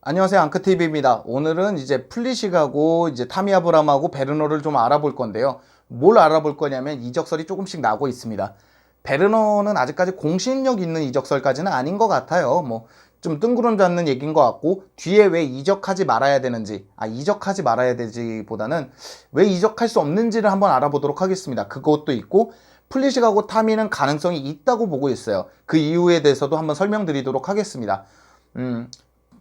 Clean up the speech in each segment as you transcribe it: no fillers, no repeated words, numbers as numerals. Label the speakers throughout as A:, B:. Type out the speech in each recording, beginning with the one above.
A: 안녕하세요, 앙크TV입니다. 오늘은 이제 플리식하고 이제 타미 아브람하고 베르너를 좀 알아볼 건데요. 뭘 알아볼 거냐면 이적설이 조금씩 나오고 있습니다. 베르너는 아직까지 공신력 있는 이적설까지는 아닌 것 같아요. 뭐 좀 뜬구름 잡는 얘기인 것 같고, 뒤에 왜 이적하지 말아야 되는지, 이적하지 말아야 되지 보다는 왜 이적할 수 없는지를 한번 알아보도록 하겠습니다. 그것도 있고, 플리식하고 타미는 가능성이 있다고 보고 있어요. 그 이유에 대해서도 한번 설명드리도록 하겠습니다.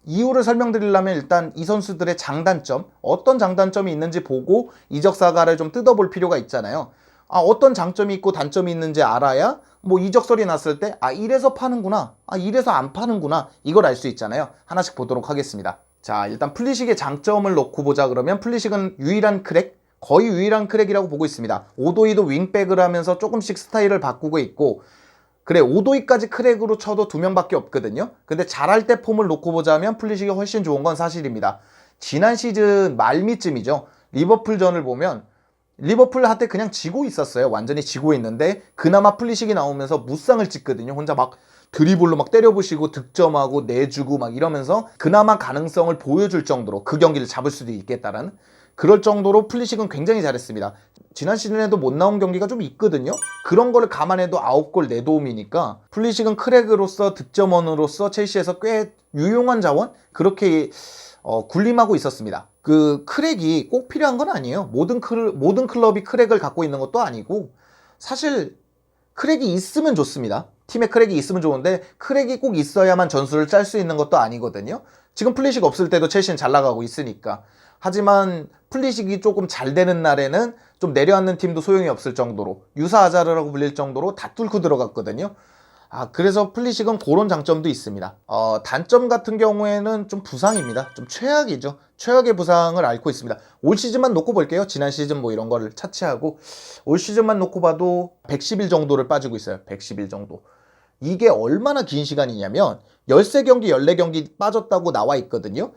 A: 이유를 설명드리려면 일단 이 선수들의 장단점, 어떤 장단점이 있는지 보고 이적 사가를 좀 뜯어볼 필요가 있잖아요. 어떤 장점이 있고 단점이 있는지 알아야 뭐 이적설이 났을 때 이래서 파는구나, 이래서 안 파는구나, 이걸 알 수 있잖아요. 하나씩 보도록 하겠습니다. 자, 일단 플리식의 장점을 놓고 보자. 그러면 플리식은 유일한 크랙, 거의 유일한 크랙이라고 보고 있습니다. 오도이도 윙백을 하면서 조금씩 스타일을 바꾸고 있고, 그래, 오도이까지 크랙으로 쳐도 2명밖에 없거든요. 근데 잘할 때 폼을 놓고 보자면 플리식이 훨씬 좋은 건 사실입니다. 지난 시즌 말미쯤이죠. 리버풀전을 보면 리버풀한테 그냥 지고 있었어요. 완전히 지고 있는데 그나마 플리식이 나오면서 무쌍을 찍거든요. 혼자 막 드리블로 막 때려부시고 득점하고 내주고 막 이러면서 그나마 가능성을 보여줄 정도로 그 경기를 잡을 수도 있겠다라는, 그럴 정도로 플리식은 굉장히 잘했습니다. 지난 시즌에도 못 나온 경기가 좀 있거든요. 그런 거를 감안해도 9골 4도움이니까 플리식은 크랙으로서 득점원으로서 첼시에서 꽤 유용한 자원, 그렇게 군림하고 있었습니다. 그 크랙이 꼭 필요한 건 아니에요. 모든 클럽이 크랙을 갖고 있는 것도 아니고, 사실 크랙이 있으면 좋습니다. 팀에 크랙이 있으면 좋은데 크랙이 꼭 있어야만 전술을 짤 수 있는 것도 아니거든요. 지금 플리식 없을 때도 첼시는 잘 나가고 있으니까. 하지만 플리식이 조금 잘 되는 날에는 좀 내려앉는 팀도 소용이 없을 정도로, 유사 아자르라고 불릴 정도로 다 뚫고 들어갔거든요. 그래서 플리식은 그런 장점도 있습니다. 단점 같은 경우에는 좀 부상입니다. 좀 최악이죠. 최악의 부상을 앓고 있습니다. 올 시즌만 놓고 볼게요. 지난 시즌 뭐 이런 거를 차치하고 올 시즌만 놓고 봐도 110일 정도를 빠지고 있어요. 110일 정도. 이게 얼마나 긴 시간이냐면 13경기, 14경기 빠졌다고 나와 있거든요.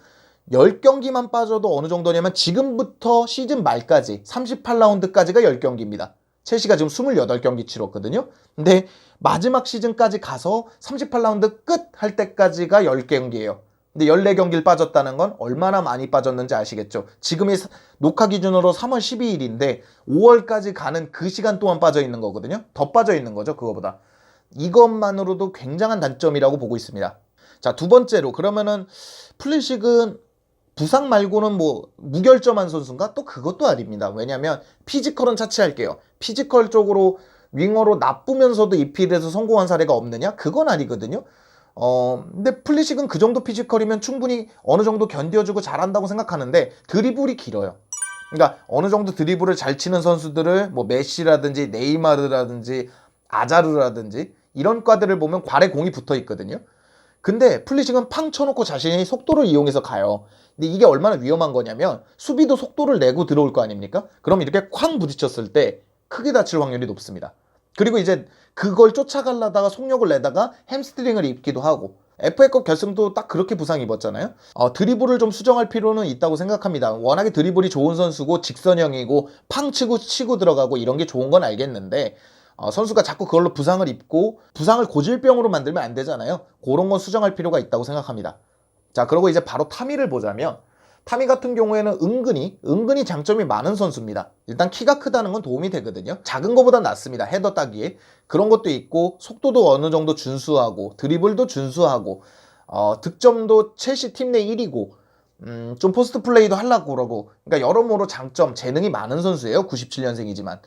A: 10경기만 빠져도 어느 정도냐면 지금부터 시즌 말까지 38라운드까지가 10경기입니다. 첼시가 지금 28경기 치렀거든요. 근데 마지막 시즌까지 가서 38라운드 끝 할 때까지가 10경기예요. 근데 14경기를 빠졌다는 건 얼마나 많이 빠졌는지 아시겠죠? 지금이 녹화 기준으로 3월 12일인데 5월까지 가는 그 시간 동안 빠져 있는 거거든요. 더 빠져 있는 거죠, 그거보다. 이것만으로도 굉장한 단점이라고 보고 있습니다. 자, 두 번째로, 그러면은 플리식은 부상 말고는 뭐 무결점한 선수인가? 또 그것도 아닙니다. 왜냐면 피지컬은 차치할게요. 피지컬 쪽으로 윙어로 나쁘면서도 EPL에서 성공한 사례가 없느냐? 그건 아니거든요. 근데 플리식은 그 정도 피지컬이면 충분히 어느 정도 견뎌주고 잘한다고 생각하는데 드리블이 길어요. 그러니까 어느 정도 드리블을 잘 치는 선수들을 뭐 메시라든지 네이마르라든지 아자르라든지 이런 과들을 보면 발에 공이 붙어 있거든요. 근데 플리식은 팡 쳐놓고 자신이 속도를 이용해서 가요. 근데 이게 얼마나 위험한 거냐면 수비도 속도를 내고 들어올 거 아닙니까? 그럼 이렇게 쾅 부딪혔을 때 크게 다칠 확률이 높습니다. 그리고 이제 그걸 쫓아가려다가 속력을 내다가 햄스트링을 입기도 하고, FA컵 결승도 딱 그렇게 부상 입었잖아요. 드리블을 좀 수정할 필요는 있다고 생각합니다. 워낙에 드리블이 좋은 선수고 직선형이고 팡 치고 들어가고 이런 게 좋은 건 알겠는데, 선수가 자꾸 그걸로 부상을 입고 부상을 고질병으로 만들면 안 되잖아요. 그런 건 수정할 필요가 있다고 생각합니다. 자, 그리고 이제 바로 타미를 보자면, 타미 같은 경우에는 은근히 장점이 많은 선수입니다. 일단 키가 크다는 건 도움이 되거든요. 작은 거보단 낫습니다. 헤더 따기에. 그런 것도 있고, 속도도 어느 정도 준수하고, 드리블도 준수하고, 득점도 첼시 팀 내 1위고, 좀 포스트 플레이도 하려고 그러고, 그러니까 여러모로 장점, 재능이 많은 선수예요. 97년생이지만.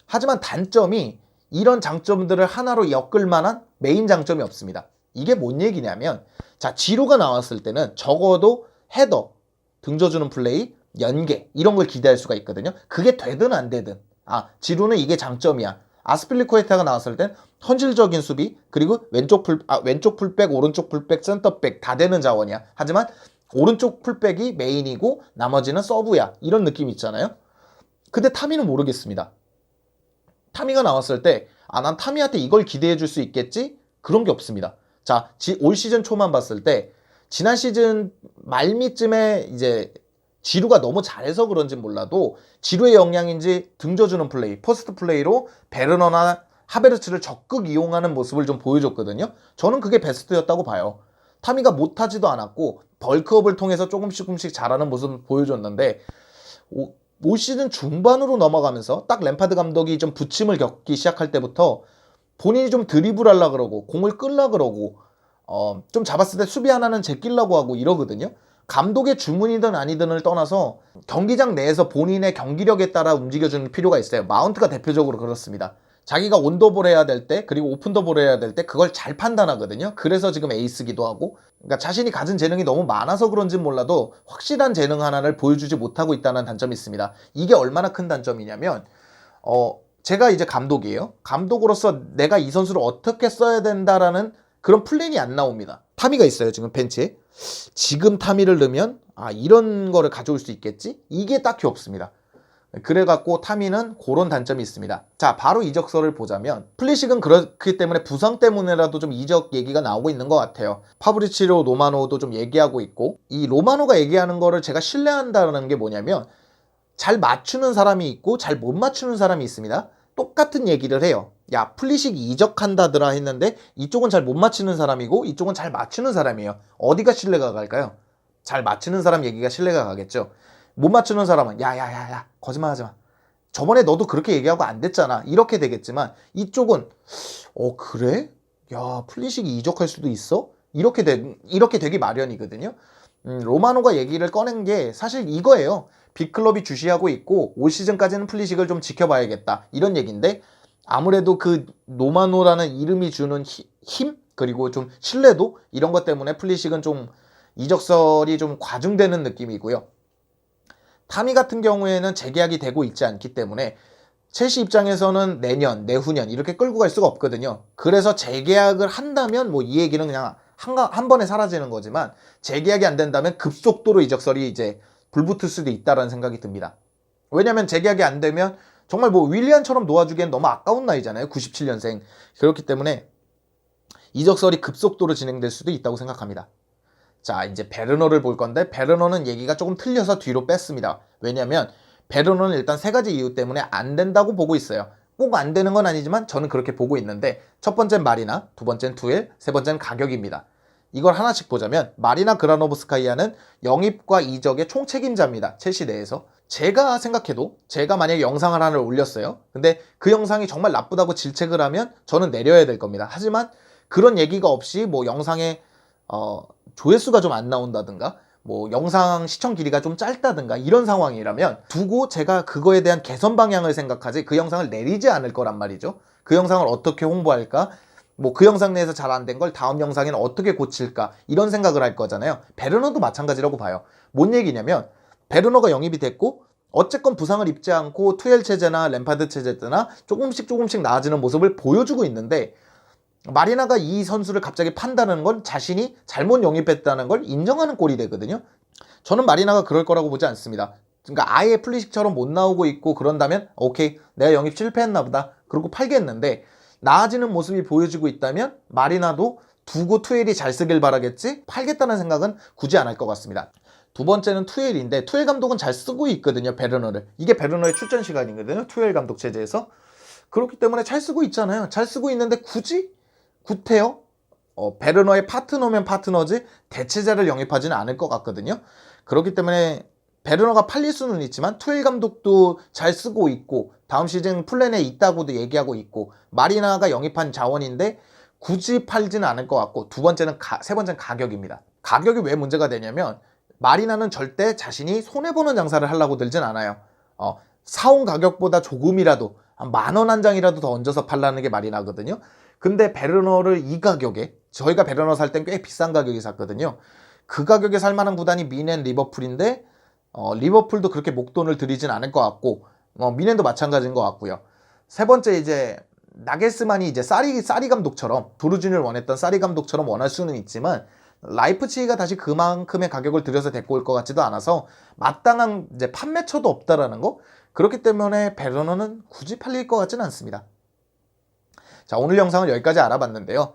A: 하지만 단점이 이런 장점들을 하나로 엮을 만한 메인 장점이 없습니다. 이게 뭔 얘기냐면, 자, 지루가 나왔을 때는 적어도 헤더, 등져주는 플레이, 연계 이런 걸 기대할 수가 있거든요. 그게 되든 안 되든, 지루는 이게 장점이야. 아스필리쿠에타가 나왔을 땐 헌실적인 수비, 그리고 왼쪽 풀백, 오른쪽 풀백, 센터백 다 되는 자원이야. 하지만 오른쪽 풀백이 메인이고 나머지는 서브야. 이런 느낌이 있잖아요. 근데 타미는 모르겠습니다. 타미가 나왔을 때 난 타미한테 이걸 기대해 줄 수 있겠지? 그런 게 없습니다. 자, 올 시즌 초만 봤을 때 지난 시즌 말미쯤에 이제 지루가 너무 잘해서 그런지 몰라도 지루의 역량인지 등져주는 플레이, 퍼스트 플레이로 베르너나 하베르츠를 적극 이용하는 모습을 좀 보여줬거든요. 저는 그게 베스트였다고 봐요. 타미가 못하지도 않았고 벌크업을 통해서 조금씩 잘하는 모습을 보여줬는데 올 시즌 중반으로 넘어가면서 딱 램파드 감독이 좀 부침을 겪기 시작할 때부터 본인이 좀 드리블하려고 그러고 공을 끌려고 그러고 좀 잡았을 때 수비 하나는 제끼려고 하고 이러거든요. 감독의 주문이든 아니든을 떠나서 경기장 내에서 본인의 경기력에 따라 움직여주는 필요가 있어요. 마운트가 대표적으로 그렇습니다. 자기가 온더볼 해야 될 때 그리고 오픈더볼 해야 될 때 그걸 잘 판단하거든요. 그래서 지금 에이스기도 하고, 그러니까 자신이 가진 재능이 너무 많아서 그런진 몰라도 확실한 재능 하나를 보여주지 못하고 있다는 단점이 있습니다. 이게 얼마나 큰 단점이냐면 제가 이제 감독이에요. 감독으로서 내가 이 선수를 어떻게 써야 된다라는 그런 플랜이 안 나옵니다. 타미가 있어요, 지금 벤치에. 지금 타미를 넣으면 이런 거를 가져올 수 있겠지? 이게 딱히 없습니다. 그래갖고 타미는 그런 단점이 있습니다. 자, 바로 이적설을 보자면 플리식은 그렇기 때문에 부상 때문에라도 좀 이적 얘기가 나오고 있는 것 같아요. 파브리치오 로마노도 좀 얘기하고 있고, 이 로마노가 얘기하는 거를 제가 신뢰한다는 게 뭐냐면 잘 맞추는 사람이 있고 잘 못 맞추는 사람이 있습니다. 똑같은 얘기를 해요. 야, 플리식이 이적한다더라 했는데 이쪽은 잘 못 맞추는 사람이고 이쪽은 잘 맞추는 사람이에요. 어디가 신뢰가 갈까요? 잘 맞추는 사람 얘기가 신뢰가 가겠죠. 못 맞추는 사람은 야 거짓말하지 마. 저번에 너도 그렇게 얘기하고 안 됐잖아. 이렇게 되겠지만 이쪽은 그래? 야, 플리식이 이적할 수도 있어? 이렇게 되기 마련이거든요. 로마노가 얘기를 꺼낸 게 사실 이거예요. 빅클럽이 주시하고 있고 올 시즌까지는 플리식을 좀 지켜봐야겠다, 이런 얘기인데, 아무래도 그 로마노라는 이름이 주는 힘 그리고 좀 신뢰도, 이런 것 때문에 플리식은 좀 이적설이 좀 과중되는 느낌이고요. 타미 같은 경우에는 재계약이 되고 있지 않기 때문에 첼시 입장에서는 내년, 내후년 이렇게 끌고 갈 수가 없거든요. 그래서 재계약을 한다면 뭐 이 얘기는 그냥 한 번에 사라지는 거지만, 재계약이 안 된다면 급속도로 이적설이 이제 불붙을 수도 있다는 생각이 듭니다. 왜냐면 재계약이 안 되면 정말 뭐 윌리안처럼 놓아주기엔 너무 아까운 나이잖아요. 97년생. 그렇기 때문에 이적설이 급속도로 진행될 수도 있다고 생각합니다. 자, 이제 베르너를 볼 건데, 베르너는 얘기가 조금 틀려서 뒤로 뺐습니다. 왜냐면 베르너는 일단 세 가지 이유 때문에 안 된다고 보고 있어요. 꼭 안 되는 건 아니지만 저는 그렇게 보고 있는데, 첫 번째는 마리나, 두 번째는 투엘, 세 번째는 가격입니다. 이걸 하나씩 보자면 마리나 그라노브스카이아는 영입과 이적의 총책임자입니다. 첼시 내에서. 제가 생각해도, 제가 만약에 영상을 하나 올렸어요. 근데 그 영상이 정말 나쁘다고 질책을 하면 저는 내려야 될 겁니다. 하지만 그런 얘기가 없이 뭐 영상에 조회수가 좀 안 나온다든가 뭐 영상 시청 길이가 좀 짧다든가 이런 상황이라면 두고 제가 그거에 대한 개선 방향을 생각하지 그 영상을 내리지 않을 거란 말이죠. 그 영상을 어떻게 홍보할까, 뭐 그 영상 내에서 잘 안 된 걸 다음 영상에는 어떻게 고칠까, 이런 생각을 할 거잖아요. 베르너도 마찬가지라고 봐요. 뭔 얘기냐면 베르너가 영입이 됐고 어쨌건 부상을 입지 않고 투엘 체제나 램파드 체제 때나 조금씩 나아지는 모습을 보여주고 있는데, 마리나가 이 선수를 갑자기 판다는 건 자신이 잘못 영입했다는 걸 인정하는 꼴이 되거든요. 저는 마리나가 그럴 거라고 보지 않습니다. 그러니까 아예 플리식처럼 못 나오고 있고 그런다면 오케이, 내가 영입 실패했나 보다, 그러고 팔겠는데, 나아지는 모습이 보여지고 있다면 마리나도 두고 투엘이 잘 쓰길 바라겠지, 팔겠다는 생각은 굳이 안 할 것 같습니다. 두 번째는 투엘인데, 투엘 감독은 잘 쓰고 있거든요, 베르너를. 이게 베르너의 출전 시간이거든요, 투엘 감독 체제에서. 그렇기 때문에 잘 쓰고 있잖아요. 잘 쓰고 있는데 굳이 구태여 베르너의 파트너면 파트너지 대체자를 영입하지는 않을 것 같거든요. 그렇기 때문에 베르너가 팔릴 수는 있지만 투엘 감독도 잘 쓰고 있고 다음 시즌 플랜에 있다고도 얘기하고 있고, 마리나가 영입한 자원인데 굳이 팔지는 않을 것 같고, 세 번째는 가격입니다. 가격이 왜 문제가 되냐면 마리나는 절대 자신이 손해보는 장사를 하려고 들진 않아요. 사온 가격보다 조금이라도 한 10,000원 한 장이라도 더 얹어서 팔라는 게 마리나거든요. 근데 베르너를 이 가격에, 저희가 베르너 살 땐 꽤 비싼 가격에 샀거든요. 그 가격에 살만한 구단이 미넨, 리버풀인데 리버풀도 그렇게 목돈을 들이진 않을 것 같고, 미넨도 마찬가지인 것 같고요. 세 번째, 이제 나겔스만이 이제 사리 감독처럼, 도르진을 원했던 사리 감독처럼 원할 수는 있지만 라이프치히가 다시 그만큼의 가격을 들여서 데리고 올 것 같지도 않아서 마땅한 이제 판매처도 없다라는 거. 그렇기 때문에 베르너는 굳이 팔릴 것 같지는 않습니다. 자, 오늘 영상을 여기까지 알아봤는데요.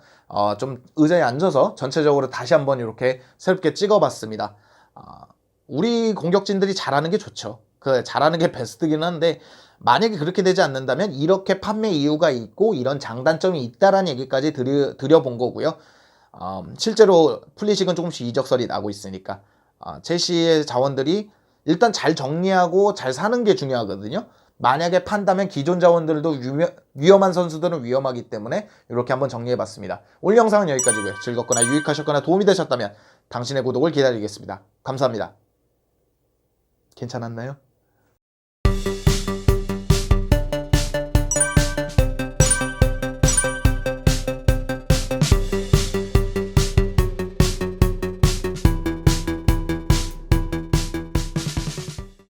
A: 좀 의자에 앉아서 전체적으로 다시 한번 이렇게 새롭게 찍어봤습니다. 우리 공격진들이 잘하는 게 좋죠. 잘하는 게 베스트긴 한데, 만약에 그렇게 되지 않는다면 이렇게 판매 이유가 있고 이런 장단점이 있다라는 얘기까지 드려본 거고요. 실제로 플리식은 조금씩 이적설이 나고 있으니까 첼시의 자원들이 일단 잘 정리하고 잘 사는 게 중요하거든요. 만약에 판다면 기존 자원들도 위험한 선수들은 위험하기 때문에 이렇게 한번 정리해봤습니다. 오늘 영상은 여기까지고요. 즐겁거나 유익하셨거나 도움이 되셨다면 당신의 구독을 기다리겠습니다. 감사합니다. 괜찮았나요?